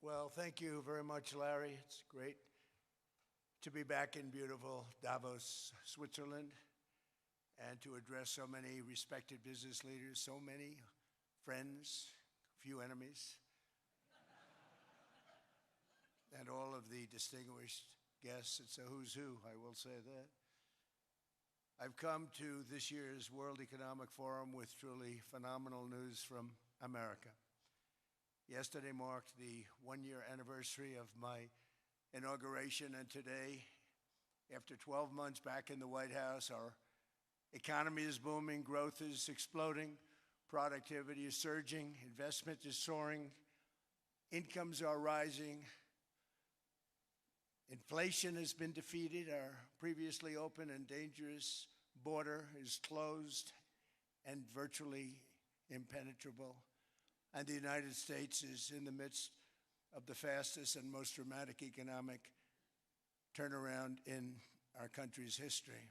Well, thank you very much, Larry. It's great to be back in beautiful Davos, Switzerland, and to address so many respected business leaders, so many friends, few enemies, and all of the distinguished guests. It's a who's who, I will say that. I've come to this year's World Economic Forum with truly phenomenal news from America. Yesterday marked the one-year anniversary of my inauguration, and today, after 12 months back in the White House, our economy is booming, growth is exploding, productivity is surging, investment is soaring, incomes are rising, inflation has been defeated, our previously open and dangerous border is closed and virtually impenetrable. And the United States is in the midst of the fastest and most dramatic economic turnaround in our country's history.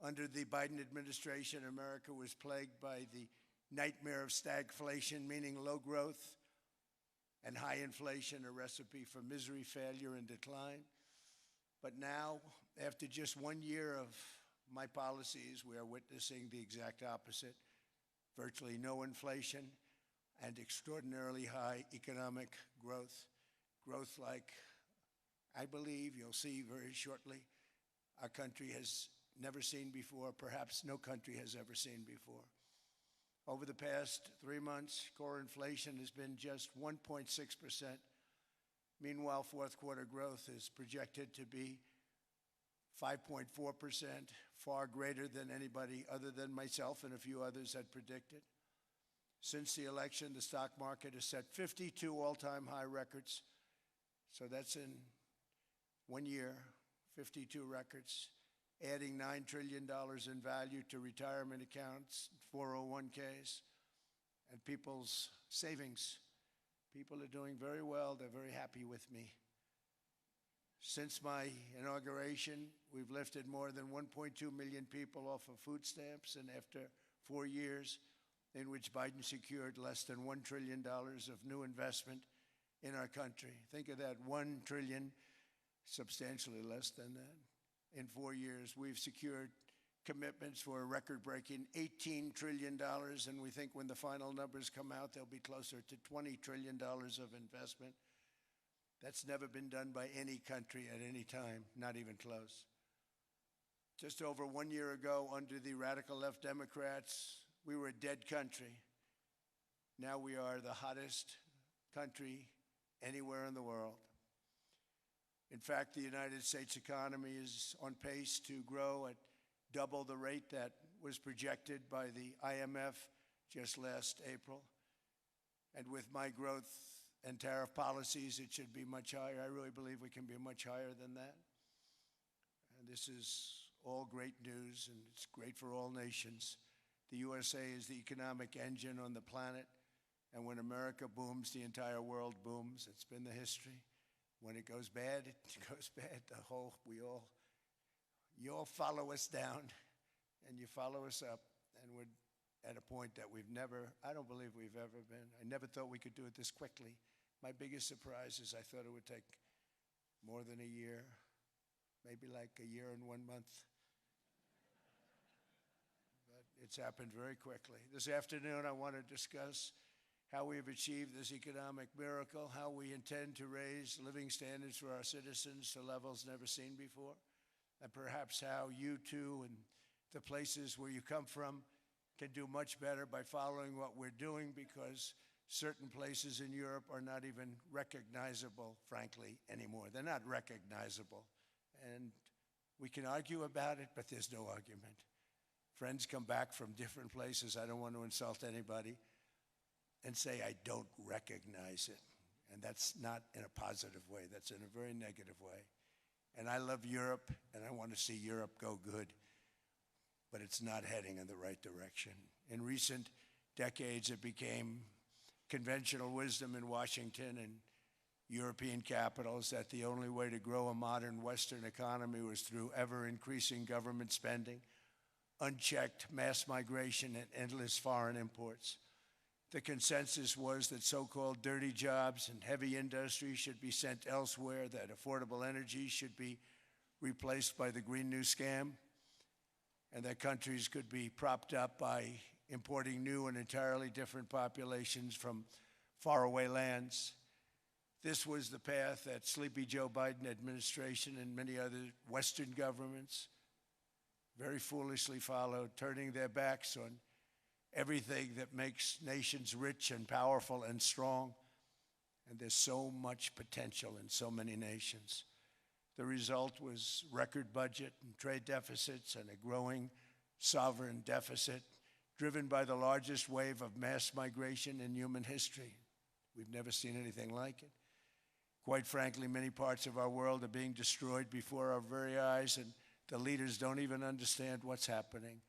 Under the Biden administration, America was plagued by the nightmare of stagflation, meaning low growth and high inflation, a recipe for misery, failure, and decline. But now, after just 1 year of my policies, we are witnessing the exact opposite: virtually no inflation and extraordinarily high economic growth. Growth like I believe you'll see very shortly our country has never seen before, perhaps no country has ever seen before. Over the past 3 months, core inflation has been just 1.6%. Meanwhile, fourth quarter growth is projected to be 5.4%, far greater than anybody other than myself and a few others had predicted. Since the election, the stock market has set 52 all-time high records. So that's in 1 year, 52 records, adding $9 trillion in value to retirement accounts, 401ks, and people's savings. People are doing very well. They're very happy with me. Since my inauguration, we've lifted more than 1.2 million people off of food stamps, and after 4 years, in which Biden secured less than $1 trillion of new investment in our country. Think of that, $1 trillion, substantially less than that. In 4 years, we've secured commitments for a record-breaking $18 trillion, and we think when the final numbers come out, they'll be closer to $20 trillion of investment. That's never been done by any country at any time, not even close. Just over 1 year ago, under the radical left Democrats, we were a dead country. Now we are the hottest country anywhere in the world. In fact, the United States economy is on pace to grow at double the rate that was projected by the IMF just last April. And with my growth and tariff policies, it should be much higher. I really believe we can be much higher than that. And this is all great news, and it's great for all nations. The USA is the economic engine on the planet, and when America booms, the entire world booms. It's been the history. When it goes bad, it goes bad. You all follow us down, and you follow us up, and we're at a point that I don't believe we've ever been. I never thought we could do it this quickly. My biggest surprise is I thought it would take more than a year, maybe like a year and 1 month. It's happened very quickly. This afternoon, I want to discuss how we have achieved this economic miracle, how we intend to raise living standards for our citizens to levels never seen before, and perhaps how you too and the places where you come from can do much better by following what we're doing, because certain places in Europe are not even recognizable, frankly, anymore. They're not recognizable. And we can argue about it, but there's no argument. Friends come back from different places. I don't want to insult anybody and say I don't recognize it. And that's not in a positive way. That's in a very negative way. And I love Europe, and I want to see Europe go good, but it's not heading in the right direction. In recent decades, it became conventional wisdom in Washington and European capitals that the only way to grow a modern Western economy was through ever-increasing government spending, unchecked mass migration, and endless foreign imports. The consensus was that so-called dirty jobs and heavy industry should be sent elsewhere, that affordable energy should be replaced by the Green New Scam, and that countries could be propped up by importing new and entirely different populations from faraway lands. This was the path that Sleepy Joe Biden administration and many other Western governments very foolishly followed, turning their backs on everything that makes nations rich and powerful and strong. And there's so much potential in so many nations. The result was record budget and trade deficits and a growing sovereign deficit driven by the largest wave of mass migration in human history. We've never seen anything like it. Quite frankly, many parts of our world are being destroyed before our very eyes, and the leaders don't even understand what's happening.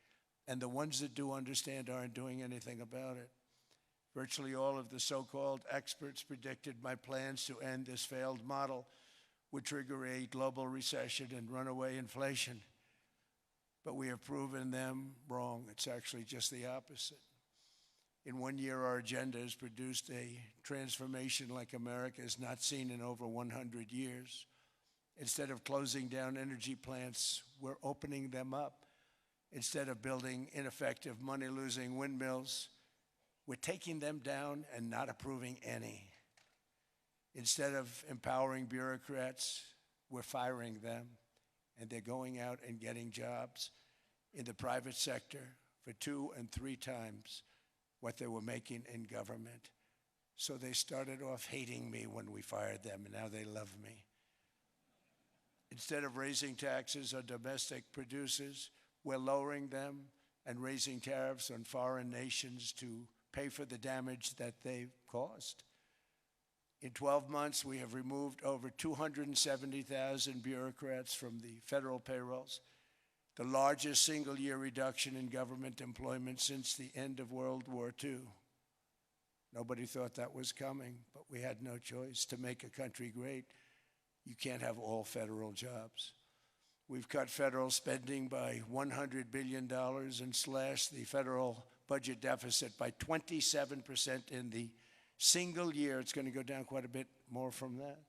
And the ones that do understand aren't doing anything about it. Virtually all of the so-called experts predicted my plans to end this failed model would trigger a global recession and runaway inflation. But we have proven them wrong. It's actually just the opposite. In 1 year, our agenda has produced a transformation like America has not seen in over 100 years. Instead of closing down energy plants, we're opening them up. Instead of building ineffective, money-losing windmills, we're taking them down and not approving any. Instead of empowering bureaucrats, we're firing them, and they're going out and getting jobs in the private sector for 2 and 3 times what they were making in government. So they started off hating me when we fired them, and now they love me. Instead of raising taxes on domestic producers, we're lowering them and raising tariffs on foreign nations to pay for the damage that they've caused. In 12 months, we have removed over 270,000 bureaucrats from the federal payrolls, the largest single-year reduction in government employment since the end of World War II. Nobody thought that was coming, but we had no choice. To make a country great, you can't have all federal jobs. We've cut federal spending by $100 billion and slashed the federal budget deficit by 27% in the single year. It's going to go down quite a bit more from that,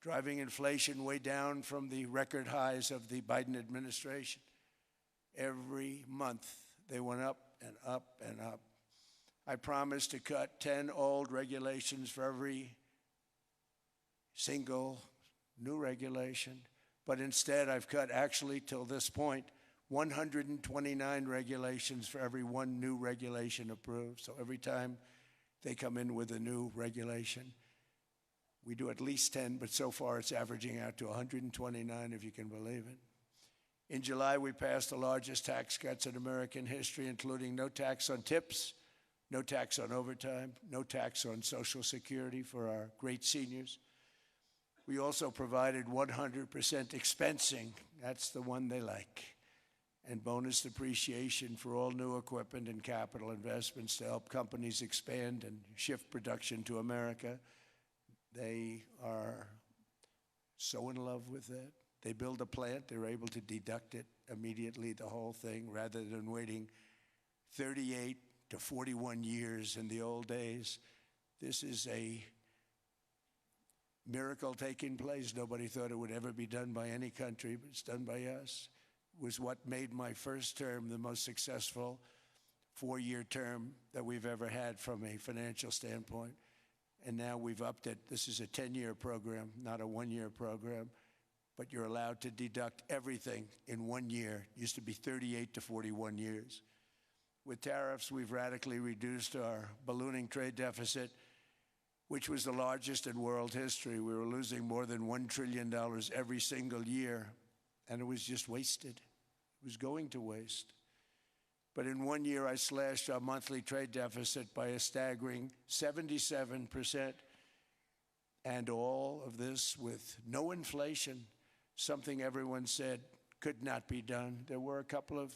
driving inflation way down from the record highs of the Biden administration. Every month, they went up and up and up. I promised to cut 10 old regulations for every single new regulation, but instead I've cut, actually till this point, 129 regulations for every 1 new regulation approved. So every time they come in with a new regulation, we do at least 10, but so far it's averaging out to 129, if you can believe it. In July, we passed the largest tax cuts in American history, including no tax on tips, no tax on overtime, no tax on Social Security for our great seniors. We also provided 100% expensing, that's the one they like, and bonus depreciation for all new equipment and capital investments to help companies expand and shift production to America. They are so in love with it. They build a plant, they're able to deduct it immediately, the whole thing, rather than waiting 38 to 41 years in the old days. This is a miracle taking place. Nobody thought it would ever be done by any country, but it's done by us. It was what made my first term the most successful 4-year term that we've ever had from a financial standpoint. And now we've upped it. This is a 10-year program, not a 1-year program. But you're allowed to deduct everything in 1 year. It used to be 38 to 41 years. With tariffs, we've radically reduced our ballooning trade deficit, which was the largest in world history. We were losing more than $1 trillion every single year, and it was just wasted. It was going to waste. But in 1 year, I slashed our monthly trade deficit by a staggering 77%, and all of this with no inflation, something everyone said could not be done. There were a couple of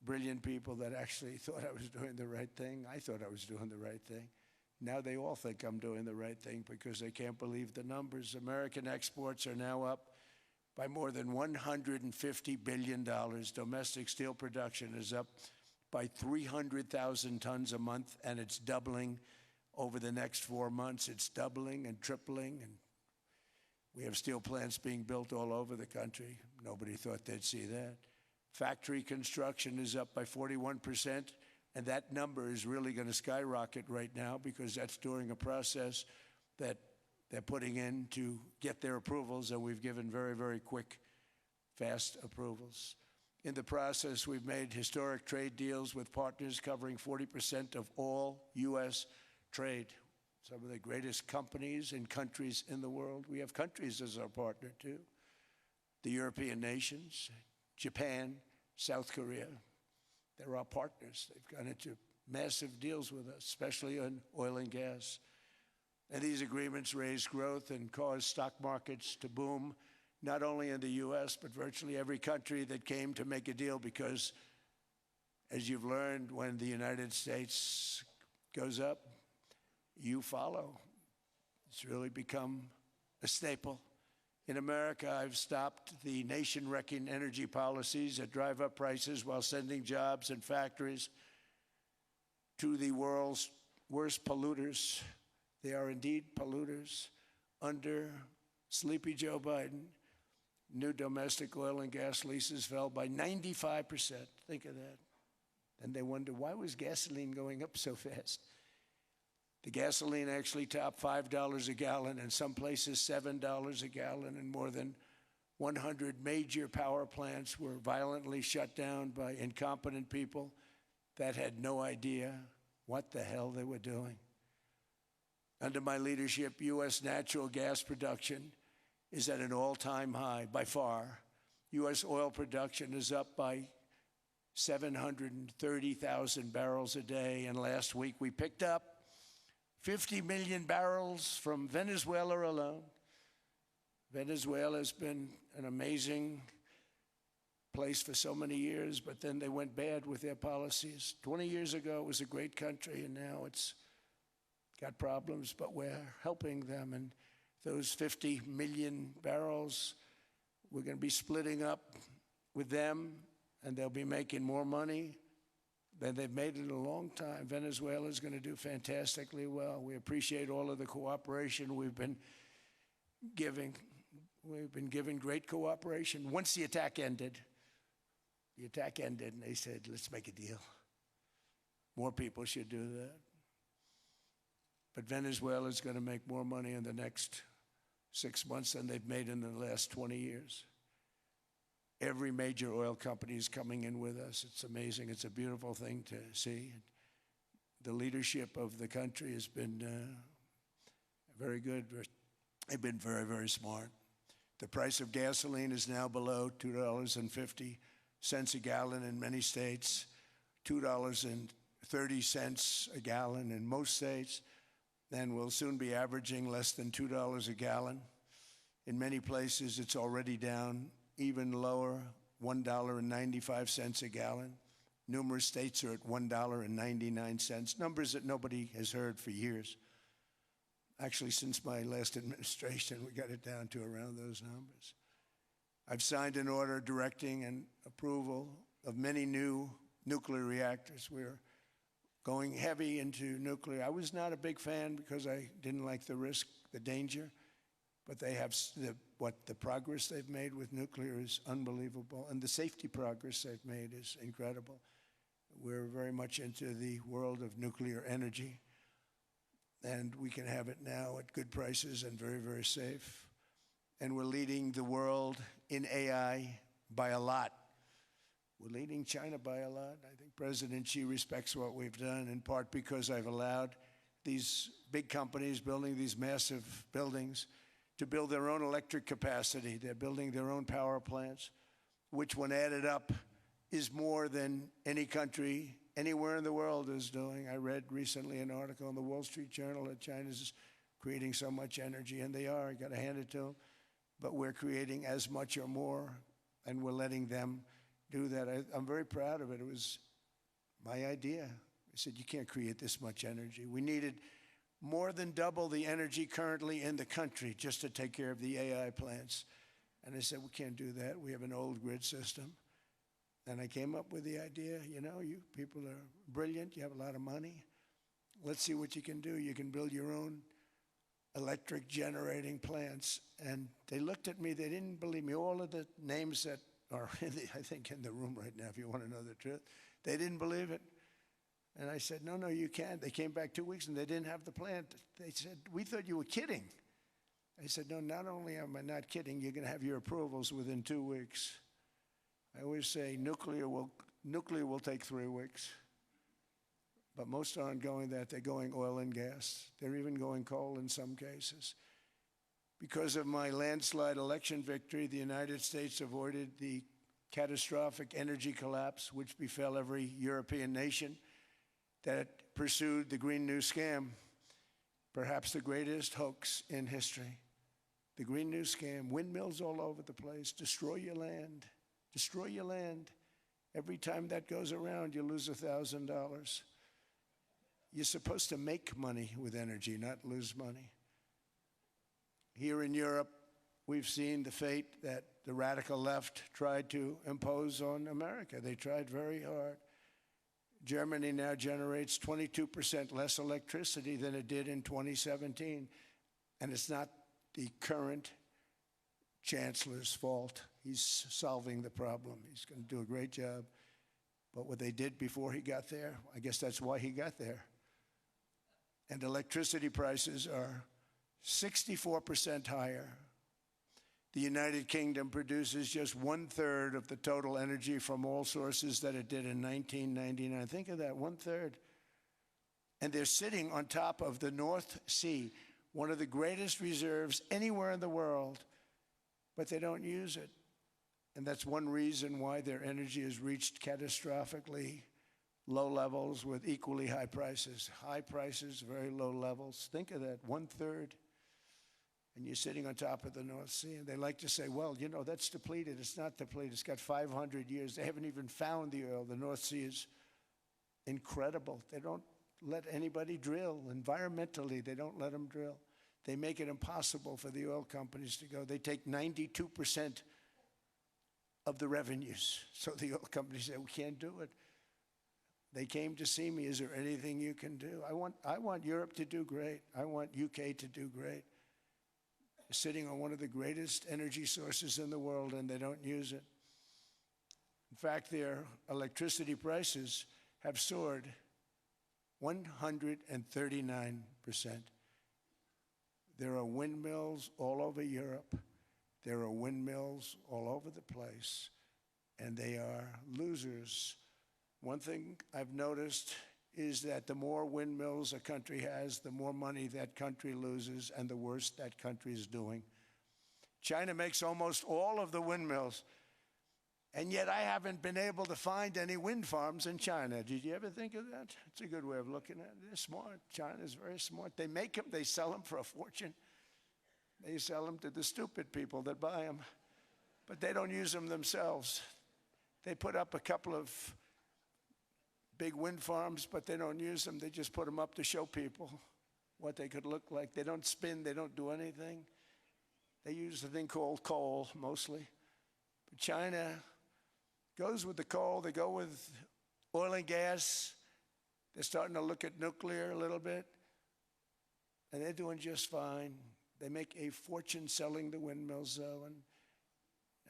brilliant people that actually thought I was doing the right thing. I thought I was doing the right thing. Now they all think I'm doing the right thing because they can't believe the numbers. American exports are now up by more than $150 billion. Domestic steel production is up by 300,000 tons a month, and it's doubling over the next 4 months. It's doubling and tripling, and we have steel plants being built all over the country. Nobody thought they'd see that. Factory construction is up by 41%, and that number is really going to skyrocket right now because that's during a process that they're putting in to get their approvals, and we've given very, very quick, fast approvals. In the process, we've made historic trade deals with partners covering 40% of all U.S. trade. Some of the greatest companies and countries in the world. We have countries as our partner, too. The European nations, Japan, South Korea. They're our partners. They've gone into massive deals with us, especially on oil and gas. And these agreements raise growth and cause stock markets to boom, not only in the U.S., but virtually every country that came to make a deal, because, as you've learned, when the United States goes up, you follow. It's really become a staple. In America, I've stopped the nation-wrecking energy policies that drive up prices while sending jobs and factories to the world's worst polluters. They are indeed polluters. Under Sleepy Joe Biden, new domestic oil and gas leases fell by 95%. Think of that. And they wonder, why was gasoline going up so fast? The gasoline actually topped $5 a gallon, and some places $7 a gallon, and more than 100 major power plants were violently shut down by incompetent people that had no idea what the hell they were doing. Under my leadership, U.S. natural gas production is at an all-time high, by far. U.S. oil production is up by 730,000 barrels a day, and last week we picked up 50 million barrels from Venezuela alone. Venezuela has been an amazing place for so many years, but then they went bad with their policies. 20 years ago, it was a great country, and now it's got problems, but we're helping them. And those 50 million barrels, we're going to be splitting up with them, and they'll be making more money than they've made in a long time. Venezuela is going to do fantastically well. We appreciate all of the cooperation we've been giving. We've been giving great cooperation. Once the attack ended, and they said, let's make a deal. More people should do that. But Venezuela is going to make more money in the next 6 months than they've made in the last 20 years. Every major oil company is coming in with us. It's amazing. It's a beautiful thing to see. The leadership of the country has been very good. They've been very, very smart. The price of gasoline is now below $2.50 a gallon in many states, $2.30 a gallon in most states, and will soon be averaging less than $2 a gallon. In many places, it's already down even lower, $1.95 a gallon. Numerous states are at $1.99, numbers that nobody has heard for years. Actually, since my last administration, we got it down to around those numbers. I've signed an order directing and approval of many new nuclear reactors. We're going heavy into nuclear. I was not a big fan because I didn't like the risk, the danger, but they have the progress they've made with nuclear is unbelievable, and the safety progress they've made is incredible. We're very much into the world of nuclear energy, and we can have it now at good prices and very, very safe. And we're leading the world in AI by a lot. We're leading China by a lot. I think President Xi respects what we've done, in part because I've allowed these big companies building these massive buildings to build their own electric capacity. They're building their own power plants, which, when added up, is more than any country anywhere in the world is doing. I read recently an article in the Wall Street Journal that China's creating so much energy, and they are. I got to hand it to them. But we're creating as much or more, and we're letting them do that. I'm very proud of it. It was my idea. I said, you can't create this much energy. We needed more than double the energy currently in the country just to take care of the AI plants. And I said, we can't do that. We have an old grid system. And I came up with the idea, you know, you people are brilliant, you have a lot of money. Let's see what you can do. You can build your own electric generating plants. And they looked at me, they didn't believe me. All of the names that are, I think, in the room right now, if you want to know the truth, they didn't believe it. And I said, no, you can't. They came back 2 weeks and they didn't have the plant. They said, we thought you were kidding. I said, no, not only am I not kidding, you're going to have your approvals within 2 weeks. I always say nuclear will take 3 weeks. But most aren't going that. They're going oil and gas. They're even going coal in some cases. Because of my landslide election victory, the United States avoided the catastrophic energy collapse which befell every European nation that pursued the Green New Scam, perhaps the greatest hoax in history. The Green New Scam, windmills all over the place, destroy your land, destroy your land. Every time that goes around, you lose $1,000. You're supposed to make money with energy, not lose money. Here in Europe, we've seen the fate that the radical left tried to impose on America. They tried very hard. Germany now generates 22% less electricity than it did in 2017. And it's not the current chancellor's fault. He's solving the problem. He's going to do a great job. But what they did before he got there, I guess that's why he got there. And electricity prices are 64% higher. The United Kingdom produces just 1/3 of the total energy from all sources that it did in 1999. Think of that, 1/3. And they're sitting on top of the North Sea, one of the greatest reserves anywhere in the world, but they don't use it. And that's one reason why their energy has reached catastrophically low levels with equally high prices. High prices, very low levels. Think of that, 1/3. And you're sitting on top of the North Sea. And they like to say, well, you know, that's depleted. It's not depleted. It's got 500 years. They haven't even found the oil. The North Sea is incredible. They don't let anybody drill. Environmentally, they don't let them drill. They make it impossible for the oil companies to go. They take 92% of the revenues. So the oil companies say, we can't do it. They came to see me. Is there anything you can do? I want Europe to do great. I want UK to do great. Sitting on one of the greatest energy sources in the world, and they don't use it. In fact, their electricity prices have soared 139%. There are windmills all over Europe. There are windmills all over the place, and they are losers. One thing I've noticed is that the more windmills a country has, the more money that country loses and the worse that country is doing. China makes almost all of the windmills, and yet I haven't been able to find any wind farms in China. Did you ever think of that? It's a good way of looking at it. They're smart. China's very smart. They make them, they sell them for a fortune. They sell them to the stupid people that buy them, but they don't use them themselves. They put up a couple of big wind farms, but they don't use them. They just put them up to show people what they could look like. They don't spin. They don't do anything. They use a thing called coal, mostly. But China goes with the coal. They go with oil and gas. They're starting to look at nuclear a little bit. And they're doing just fine. They make a fortune selling the windmills, though. And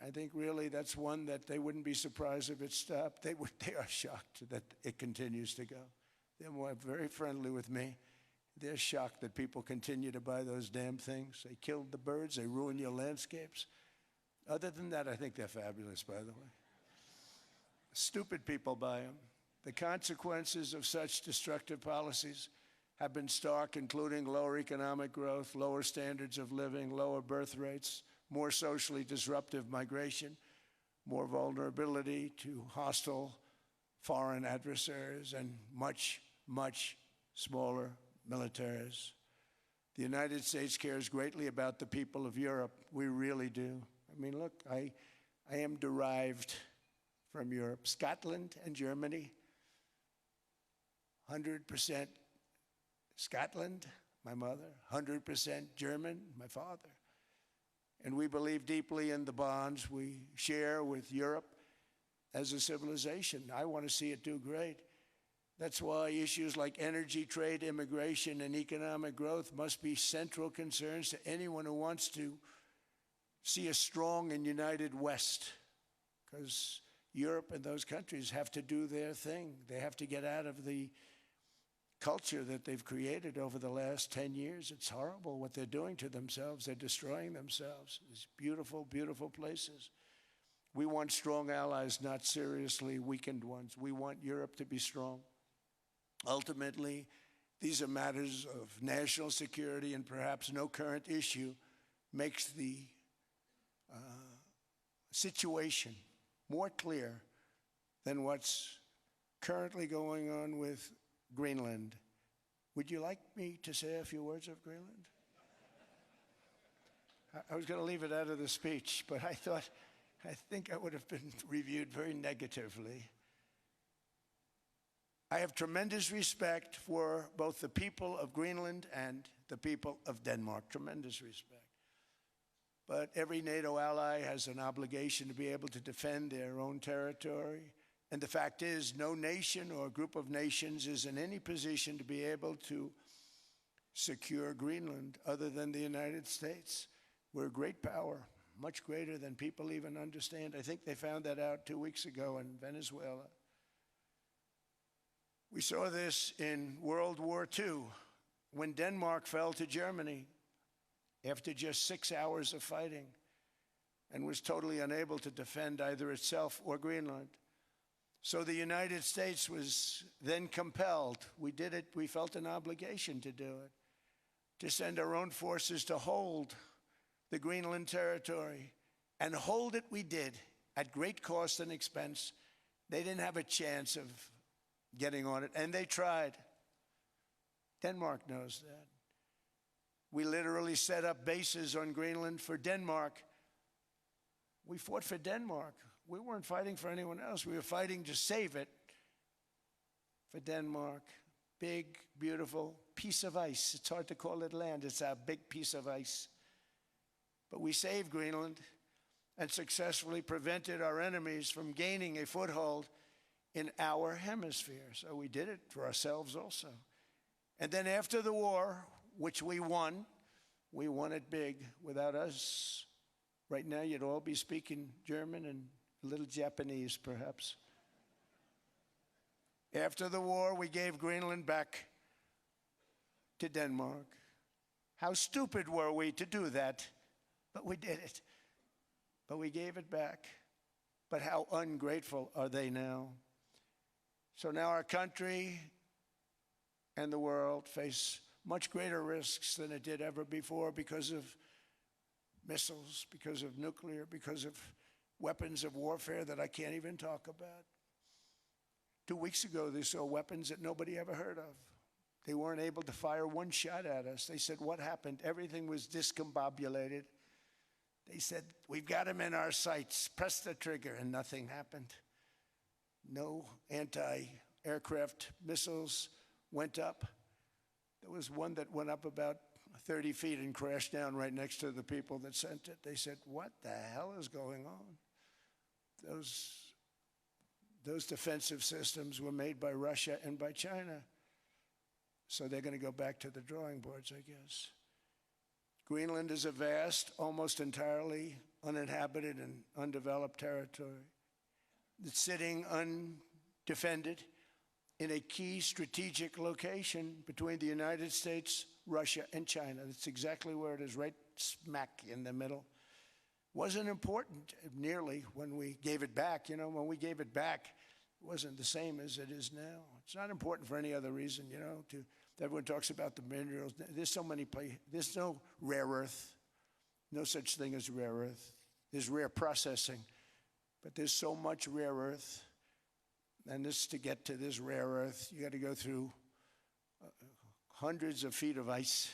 I think really that's one that they wouldn't be surprised if it stopped. They are shocked that it continues to go. They're very friendly with me. They're shocked that people continue to buy those damn things. They killed the birds. They ruin your landscapes. Other than that, I think they're fabulous, by the way. Stupid people buy them. The consequences of such destructive policies have been stark, including lower economic growth, lower standards of living, lower birth rates, more socially disruptive migration, more vulnerability to hostile foreign adversaries, and much, much smaller militaries. The United States cares greatly about the people of Europe. We really do. I mean, look, I am derived from Europe. Scotland and Germany, 100% Scotland, my mother, 100% German, my father. And we believe deeply in the bonds we share with Europe. as a civilization. I want to see it do great. That's why issues like energy, trade, immigration, and economic growth must be central concerns to anyone who wants to see a strong and united West, because Europe and those countries have to do their thing. They have to get out of the culture that they've created over the last 10 years. It's horrible what they're doing to themselves. They're destroying themselves. These beautiful, beautiful places. We want strong allies, not seriously weakened ones. We want Europe to be strong. Ultimately, these are matters of national security, and perhaps no current issue makes the situation more clear than what's currently going on with Greenland. Would you like me to say a few words of Greenland? I was going to leave it out of the speech, but I think I would have been reviewed very negatively. I have tremendous respect for both the people of Greenland and the people of Denmark, tremendous respect. But every NATO ally has an obligation to be able to defend their own territory. And the fact is, no nation or group of nations is in any position to be able to secure Greenland other than the United States. We're a great power, much greater than people even understand. I think they found that out 2 weeks ago in Venezuela. We saw this in World War II when Denmark fell to Germany after just 6 hours of fighting and was totally unable to defend either itself or Greenland. So the United States was then compelled, we did it, we felt an obligation to do it, to send our own forces to hold the Greenland territory. And hold it we did, at great cost and expense. They didn't have a chance of getting on it, and they tried. Denmark knows that. We literally set up bases on Greenland for Denmark. We fought for Denmark. We weren't fighting for anyone else. We were fighting to save it for Denmark. Big, beautiful piece of ice. It's hard to call it land. It's a big piece of ice. But we saved Greenland and successfully prevented our enemies from gaining a foothold in our hemisphere. So we did it for ourselves also. And then after the war, which we won it big. Without us, right now you'd all be speaking German and a little Japanese, perhaps. After the war, we gave Greenland back to Denmark. How stupid were we to do that? But we did it. But we gave it back. But how ungrateful are they now? So now our country and the world face much greater risks than it did ever before because of missiles, because of nuclear, because of weapons of warfare that I can't even talk about. 2 weeks ago, they saw weapons that nobody ever heard of. They weren't able to fire one shot at us. They said, what happened? Everything was discombobulated. They said, we've got them in our sights. Press the trigger, and nothing happened. No anti-aircraft missiles went up. There was one that went up about 30 feet and crashed down right next to the people that sent it. They said, what the hell is going on? Those defensive systems were made by Russia and by China. So they're going to go back to the drawing boards, I guess. Greenland is a vast, almost entirely uninhabited and undeveloped territory. It's sitting undefended in a key strategic location between the United States, Russia, and China. That's exactly where it is, right smack in the middle. Wasn't important nearly when we gave it back. You know, when we gave it back, it wasn't the same as it is now. It's not important for any other reason, you know. Everyone talks about the minerals. There's so many places. There's no rare earth. No such thing as rare earth. There's rare processing. But there's so much rare earth. And to get to this rare earth, you got to go through hundreds of feet of ice.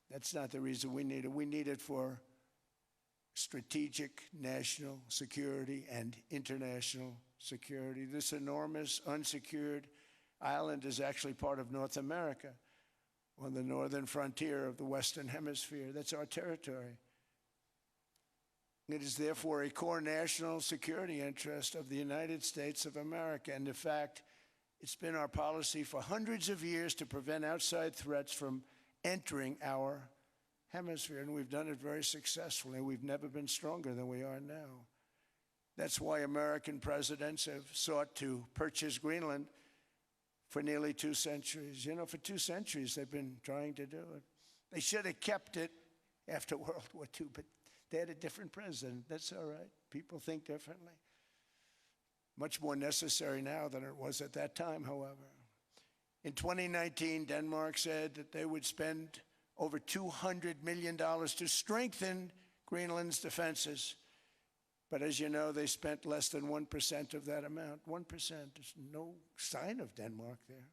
That's not the reason we need it. We need it for strategic national security and international security. This enormous unsecured island is actually part of North America on the northern frontier of the Western Hemisphere. That's our territory. It is therefore a core national security interest of the United States of America. And in fact, it's been our policy for hundreds of years to prevent outside threats from entering our hemisphere. And we've done it very successfully. We've never been stronger than we are now. That's why American presidents have sought to purchase Greenland for nearly 2 centuries. You know, for 2 centuries they've been trying to do it. They should have kept it after World War II, but they had a different president. That's all right. People think differently. Much more necessary now than it was at that time, however. In 2019, Denmark said that they would spend over $200 million to strengthen Greenland's defenses. But as you know, they spent less than 1% of that amount. 1%. There's no sign of Denmark there.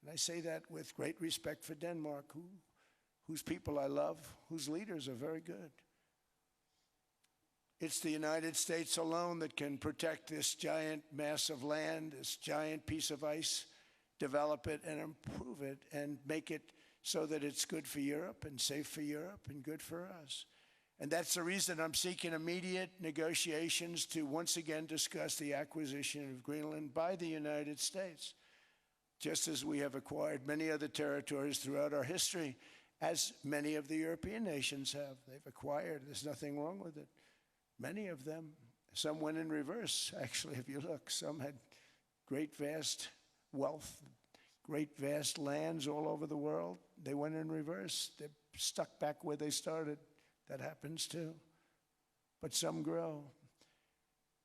And I say that with great respect for Denmark, whose people I love, whose leaders are very good. It's the United States alone that can protect this giant mass of land, this giant piece of ice, develop it and improve it and make it so that it's good for Europe and safe for Europe and good for us. And that's the reason I'm seeking immediate negotiations to once again discuss the acquisition of Greenland by the United States, just as we have acquired many other territories throughout our history, as many of the European nations have. They've acquired. There's nothing wrong with it. Many of them, some went in reverse, actually, if you look. Some had great, vast wealth, great, vast lands all over the world. They went in reverse. They're stuck back where they started. That happens too. But some grow.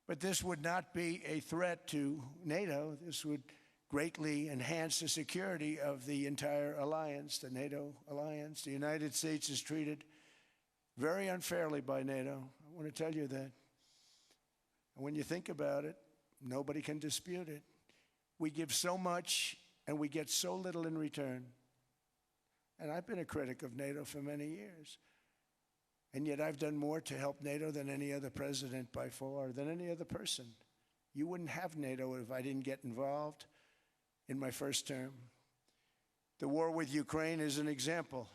But this would not be a threat to NATO. This would greatly enhance the security of the entire alliance, the NATO alliance. The United States is treated very unfairly by NATO. I want to tell you that. And when you think about it, nobody can dispute it. We give so much and we get so little in return. And I've been a critic of NATO for many years. And yet I've done more to help NATO than any other president by far, than any other person. You wouldn't have NATO if I didn't get involved in my first term. The war with Ukraine is an example.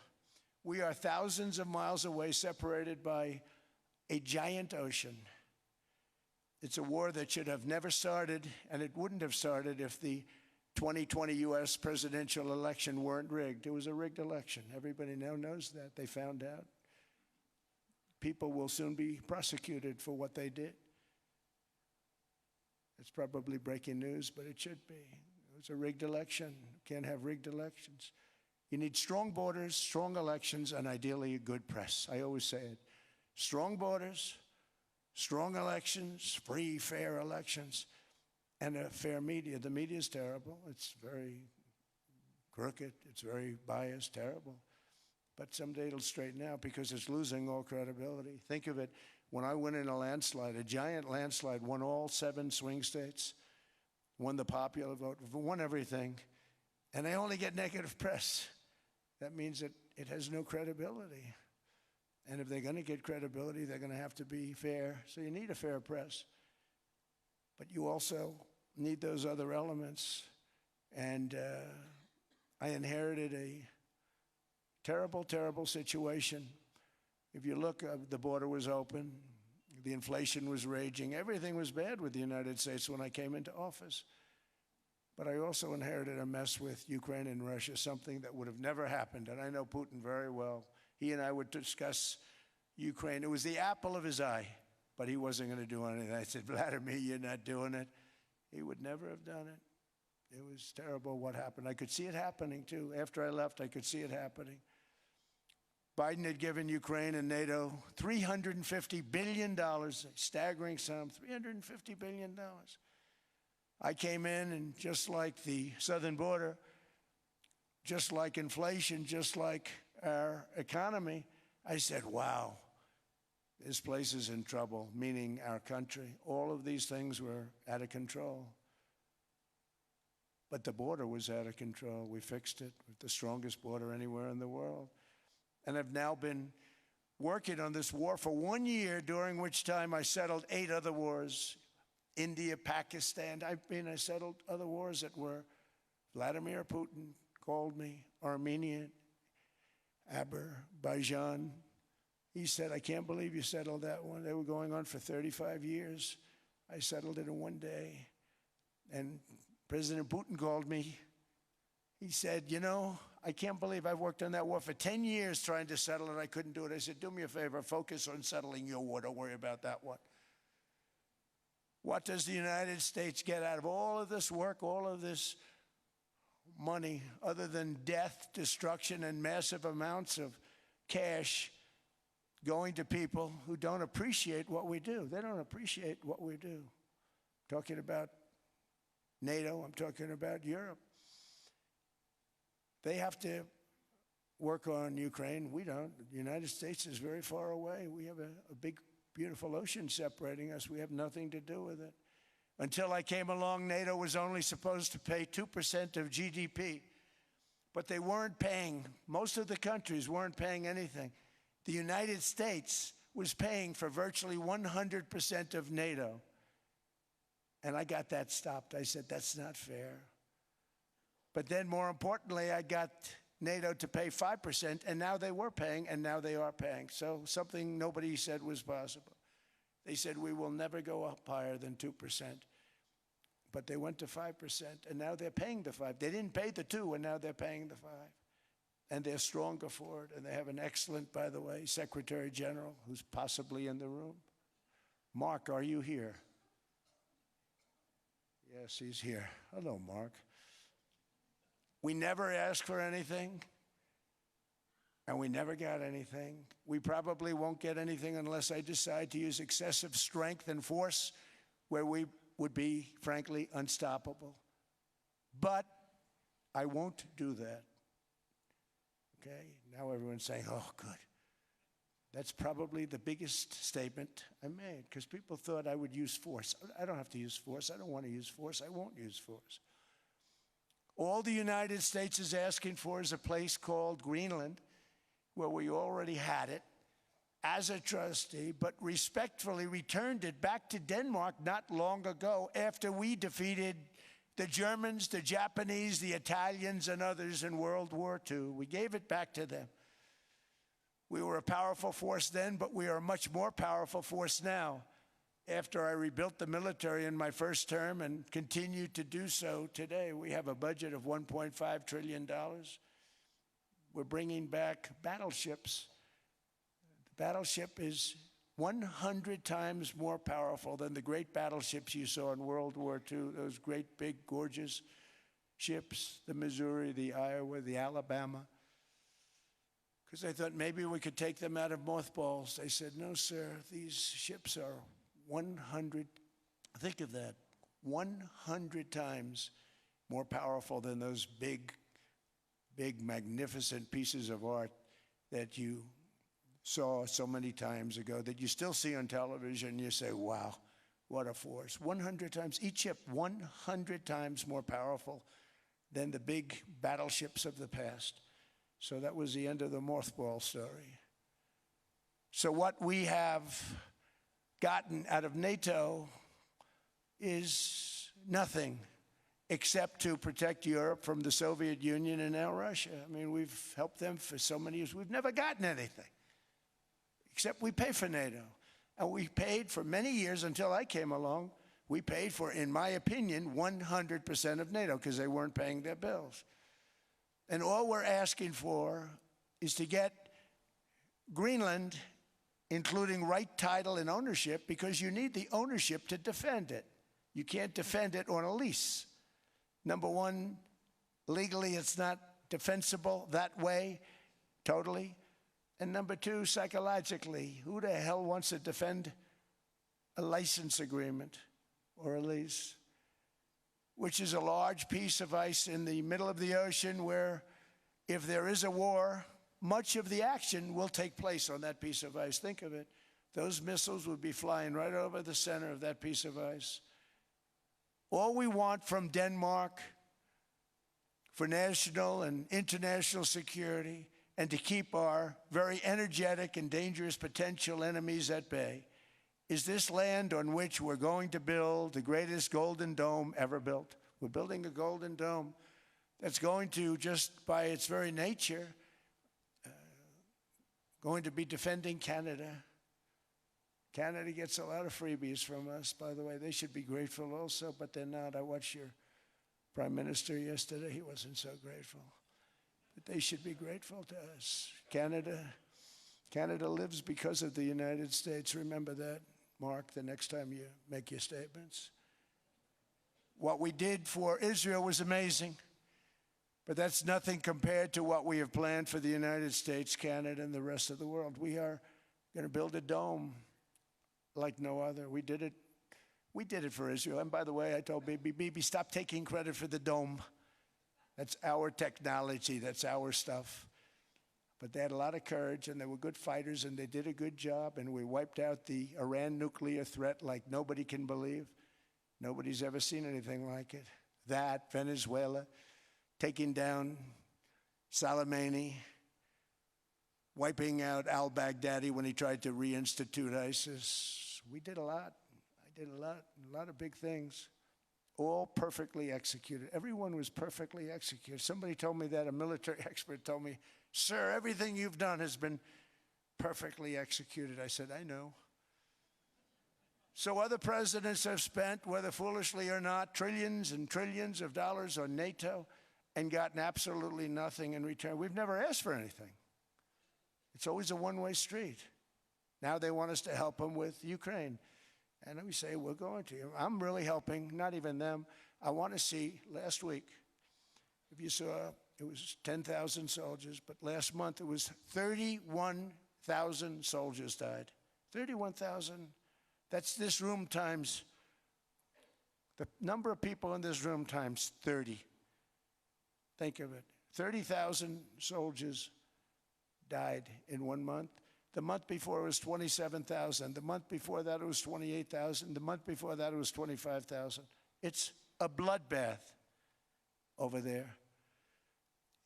We are thousands of miles away, separated by a giant ocean. It's a war that should have never started, and it wouldn't have started if the 2020 U.S. presidential election weren't rigged. It was a rigged election. Everybody now knows that. They found out. People will soon be prosecuted for what they did. It's probably breaking news, but it should be. It was a rigged election. You can't have rigged elections. You need strong borders, strong elections, and ideally a good press. I always say it. Strong borders, strong elections, free, fair elections, and a fair media. The media is terrible. It's very crooked. It's very biased, terrible. But someday it'll straighten out because it's losing all credibility. Think of it. When I went in a landslide, a giant landslide, won all 7 swing states, won the popular vote, won everything, and they only get negative press. That means that it has no credibility. And if they're going to get credibility, they're going to have to be fair. So you need a fair press. But you also need those other elements. And I inherited a terrible, terrible situation. If you look, the border was open. The inflation was raging. Everything was bad with the United States when I came into office. But I also inherited a mess with Ukraine and Russia, something that would have never happened. And I know Putin very well. He and I would discuss Ukraine. It was the apple of his eye, but he wasn't going to do anything. I said, Vladimir, you're not doing it. He would never have done it. It was terrible what happened. I could see it happening, too. After I left, I could see it happening. Biden had given Ukraine and NATO $350 billion, a staggering sum, $350 billion. I came in, and just like the southern border, just like inflation, just like our economy, I said, wow, this place is in trouble, meaning our country. All of these things were out of control. But the border was out of control. We fixed it with the strongest border anywhere in the world. And I've now been working on this war for 1 year, during which time I settled 8 other wars. India, Pakistan. I settled other wars that were Vladimir Putin called me, Armenia, Azerbaijan, He said, I can't believe you settled that one. They were going on for 35 years. I settled it in one day. And President Putin called me. He said, you know, I can't believe I've worked on that war for 10 years trying to settle it. I couldn't do it. I said, do me a favor, focus on settling your war. Don't worry about that one. What does the United States get out of all of this work, all of this money, other than death, destruction, and massive amounts of cash going to people who don't appreciate what we do? They don't appreciate what we do. I'm talking about NATO. I'm talking about Europe. They have to work on Ukraine. We don't. The United States is very far away. We have a big, beautiful ocean separating us. We have nothing to do with it. Until I came along, NATO was only supposed to pay 2% of GDP. But they weren't paying. Most of the countries weren't paying anything. The United States was paying for virtually 100% of NATO. And I got that stopped. I said, that's not fair. But then, more importantly, I got NATO to pay 5%, and now they were paying, and now they are paying. So something nobody said was possible. They said, we will never go up higher than 2%. But they went to 5%, and now they're paying the 5%. They didn't pay the 2%, and now they're paying the 5%. And they're stronger for it, and they have an excellent, by the way, Secretary General, who's possibly in the room. Mark, are you here? Yes, he's here. Hello, Mark. We never asked for anything, and we never got anything. We probably won't get anything unless I decide to use excessive strength and force where we would be, frankly, unstoppable. But I won't do that. Okay? Now everyone's saying, oh, good. That's probably the biggest statement I made, because people thought I would use force. I don't have to use force. I don't want to use force. I won't use force. All the United States is asking for is a place called Greenland, where we already had it as a trustee, but respectfully returned it back to Denmark not long ago after we defeated the Germans, the Japanese, the Italians, and others in World War II. We gave it back to them. We were a powerful force then, but we are a much more powerful force now, after I rebuilt the military in my first term and continue to do so today. We have a budget of $1.5 trillion. We're bringing back battleships. The battleship is 100 times more powerful than the great battleships you saw in World War II, those great, big, gorgeous ships, the Missouri, the Iowa, the Alabama. Because I thought maybe we could take them out of mothballs. They said, no, sir, these ships are 100, think of that, 100 times more powerful than those big, magnificent pieces of art that you saw so many times ago, that you still see on television, and you say, wow, what a force. 100 times, each ship 100 times more powerful than the big battleships of the past. So that was the end of the mothball story. So what we have gotten out of NATO is nothing except to protect Europe from the Soviet Union and now Russia. I mean, we've helped them for so many years. We've never gotten anything, except we pay for NATO. And we paid for many years until I came along. We paid for, in my opinion, 100% of NATO because they weren't paying their bills. And all we're asking for is to get Greenland, including right title and ownership, because you need the ownership to defend it. You can't defend it on a lease. Number one, legally it's not defensible that way, totally. And number two, psychologically, who the hell wants to defend a license agreement or a lease, which is a large piece of ice in the middle of the ocean where if there is a war, much of the action will take place on that piece of ice. Think of it. Those missiles would be flying right over the center of that piece of ice. All we want from Denmark for national and international security and to keep our very energetic and dangerous potential enemies at bay is this land on which we're going to build the greatest golden dome ever built. We're building a golden dome that's going to, just by its very nature, going to be defending Canada. Canada gets a lot of freebies from us, by the way. They should be grateful also, but they're not. I watched your Prime Minister yesterday. He wasn't so grateful. But they should be grateful to us. Canada lives because of the United States. Remember that, Mark, the next time you make your statements. What we did for Israel was amazing, but that's nothing compared to what we have planned for the United States, Canada, and the rest of the world. We are going to build a dome like no other. We did it for Israel. And by the way, I told Bibi, stop taking credit for the dome. That's our technology. That's our stuff. But they had a lot of courage, and they were good fighters, and they did a good job, and we wiped out the Iran nuclear threat like nobody can believe. Nobody's ever seen anything like it. That, Venezuela, taking down Soleimani, wiping out al-Baghdadi when he tried to reinstitute ISIS. We did a lot. I did a lot of big things, all perfectly executed. Everyone was perfectly executed. Somebody told me that, a military expert told me, "Sir, everything you've done has been perfectly executed." I said, "I know." So other presidents have spent, whether foolishly or not, trillions and trillions of dollars on NATO and gotten absolutely nothing in return. We've never asked for anything. It's always a one-way street. Now they want us to help them with Ukraine. And we say, we're going to. I'm really helping, not even them. I want to see, last week, if you saw, it was 10,000 soldiers, but last month it was 31,000 soldiers died. 31,000. That's this room times, the number of people in this room times 30. Think of it. 30,000 soldiers died in 1 month. The month before it was 27,000. The month before that it was 28,000. The month before that it was 25,000. It's a bloodbath over there.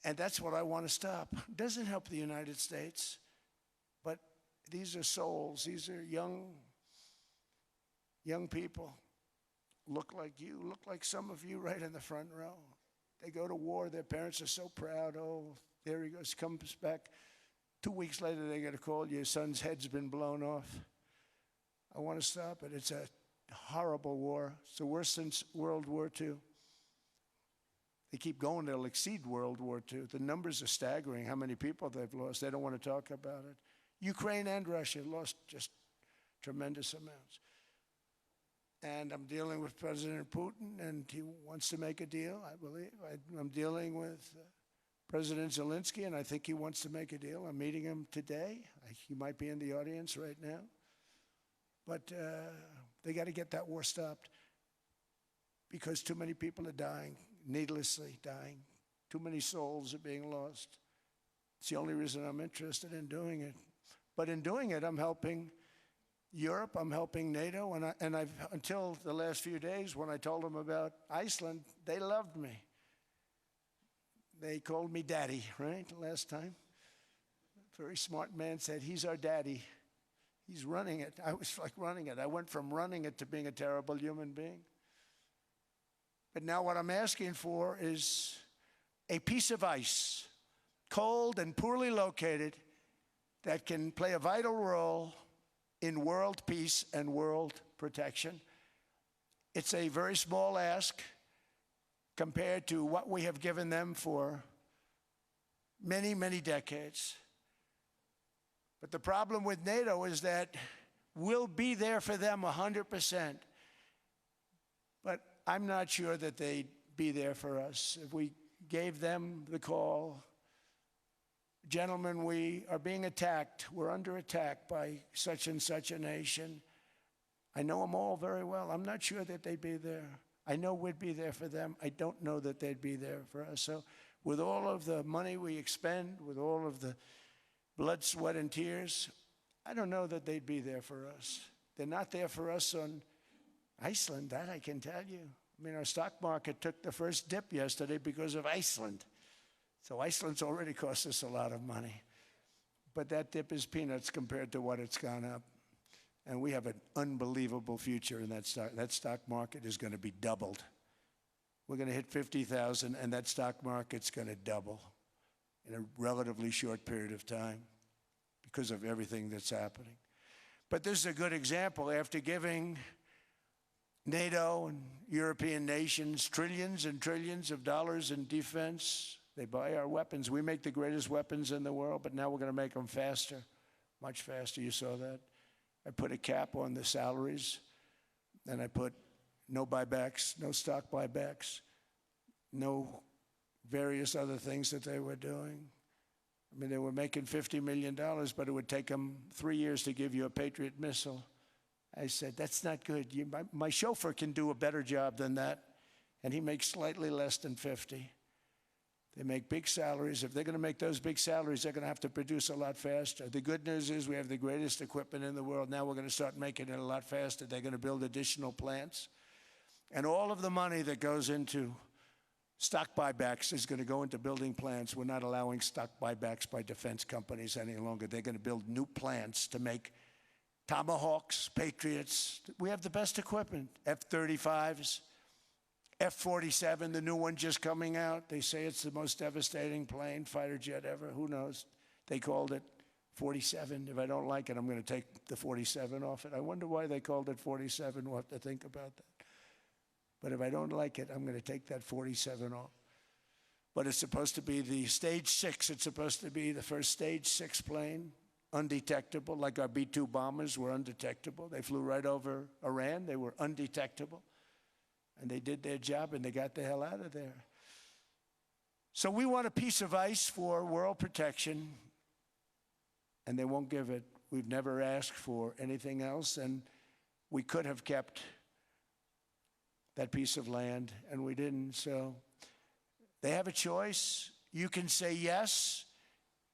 And that's what I want to stop. It doesn't help the United States, but these are souls. These are young people. Look like you, look like some of you right in the front row. They go to war. Their parents are so proud. Oh, there he goes, comes back. 2 weeks later, they get a call, your son's head's been blown off. I want to stop it. It's a horrible war. It's the worst since World War II. They keep going, they'll exceed World War II. The numbers are staggering, how many people they've lost. They don't want to talk about it. Ukraine and Russia lost just tremendous amounts. And I'm dealing with President Putin, and he wants to make a deal, I believe. I'm dealing with President Zelensky, and I think he wants to make a deal. I'm meeting him today. He might be in the audience right now. But they got to get that war stopped because too many people are dying, needlessly dying. Too many souls are being lost. It's the only reason I'm interested in doing it. But in doing it, I'm helping Europe, I'm helping NATO, and I've until the last few days when I told them about Iceland, they loved me. They called me daddy, right, last time. A very smart man said, he's our daddy. He's running it. I was like running it. I went from running it to being a terrible human being. But now what I'm asking for is a piece of ice, cold and poorly located, that can play a vital role in world peace and world protection. It's a very small ask compared to what we have given them for many, many decades. But the problem with NATO is that we'll be there for them 100%. But I'm not sure that they'd be there for us. If we gave them the call, gentlemen, we are being attacked. We're under attack by such and such a nation. I know them all very well. I'm not sure that they'd be there. I know we'd be there for them. I don't know that they'd be there for us. So with all of the money we expend, with all of the blood, sweat, and tears, I don't know that they'd be there for us. They're not there for us on Iceland, that I can tell you. I mean, our stock market took the first dip yesterday because of Iceland. So Iceland's already cost us a lot of money. But that dip is peanuts compared to what it's gone up. And we have an unbelievable future in that stock. That stock market is going to be doubled. We're going to hit 50,000, and that stock market's going to double in a relatively short period of time because of everything that's happening. But this is a good example. After giving NATO and European nations trillions and trillions of dollars in defense, they buy our weapons. We make the greatest weapons in the world, but now we're going to make them faster, much faster. You saw that. I put a cap on the salaries, and I put no buybacks, no stock buybacks, no various other things that they were doing. I mean, they were making $50 million, but it would take them 3 years to give you a Patriot missile. I said, that's not good. My chauffeur can do a better job than that, and he makes slightly less than 50. They make big salaries. If they're going to make those big salaries, they're going to have to produce a lot faster. The good news is we have the greatest equipment in the world. Now we're going to start making it a lot faster. They're going to build additional plants. And all of the money that goes into stock buybacks is going to go into building plants. We're not allowing stock buybacks by defense companies any longer. They're going to build new plants to make Tomahawks, Patriots. We have the best equipment, F-35s, F-47, the new one just coming out. They say it's the most devastating plane, fighter jet ever. Who knows? They called it 47. If I don't like it, I'm going to take the 47 off it. I wonder why they called it 47. We'll have to think about that. But if I don't like it, I'm going to take that 47 off. But it's supposed to be the stage 6. It's supposed to be the first stage 6 plane, undetectable, like our B-2 bombers were undetectable. They flew right over Iran. They were undetectable. And they did their job, and they got the hell out of there. So we want a piece of ice for world protection, and they won't give it. We've never asked for anything else, and we could have kept that piece of land, and we didn't. So they have a choice. You can say yes,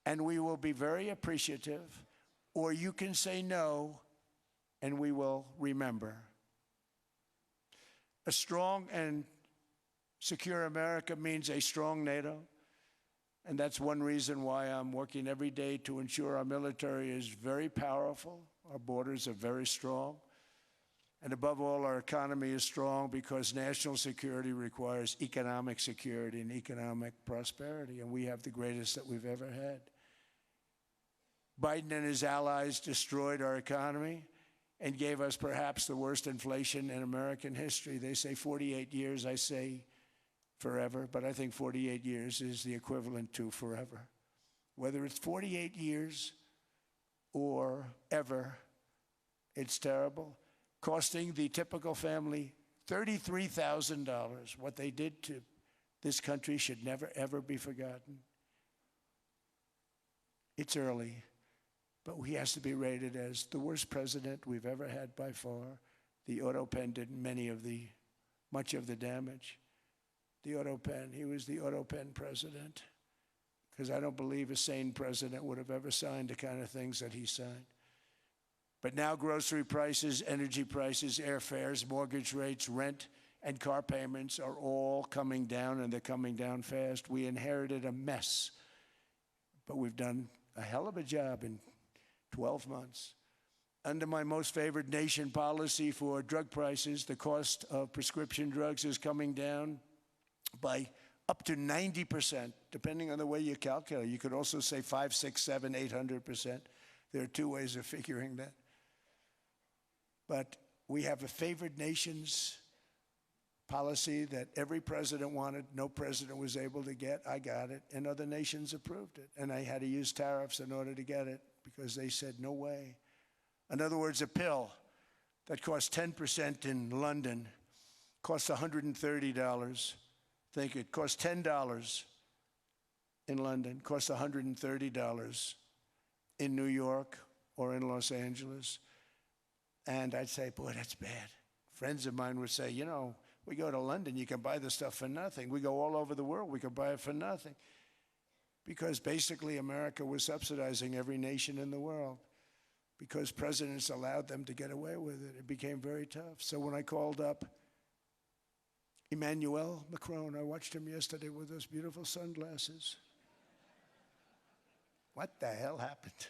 and we will be very appreciative, or you can say no, and we will remember. A strong and secure America means a strong NATO, and that's one reason why I'm working every day to ensure our military is very powerful, our borders are very strong, and above all, our economy is strong because national security requires economic security and economic prosperity, and we have the greatest that we've ever had. Biden and his allies destroyed our economy and gave us perhaps the worst inflation in American history. They say 48 years, I say forever, but I think 48 years is the equivalent to forever. Whether it's 48 years or ever, it's terrible, costing the typical family $33,000. What they did to this country should never, ever be forgotten. It's early, but he has to be rated as the worst president we've ever had by far. The auto pen did much of the damage. The auto pen, he was the auto pen president, because I don't believe a sane president would have ever signed the kind of things that he signed. But now grocery prices, energy prices, airfares, mortgage rates, rent, and car payments are all coming down, and they're coming down fast. We inherited a mess, but we've done a hell of a job in 12 months. Under my most favored nation policy for drug prices, the cost of prescription drugs is coming down by up to 90%, depending on the way you calculate. You could also say 5, 6, 7, 800%. There are two ways of figuring that. But we have a favored nations policy that every president wanted, no president was able to get. I got it, and other nations approved it. And I had to use tariffs in order to get it because they said, no way. In other words, a pill that costs 10% in London costs $130. Think it costs $10 in London, costs $130 in New York or in Los Angeles. And I'd say, boy, that's bad. Friends of mine would say, you know, we go to London, you can buy the stuff for nothing. We go all over the world, we can buy it for nothing. Because basically America was subsidizing every nation in the world because presidents allowed them to get away with it. It became very tough. So when I called up Emmanuel Macron, I watched him yesterday with those beautiful sunglasses. What the hell happened?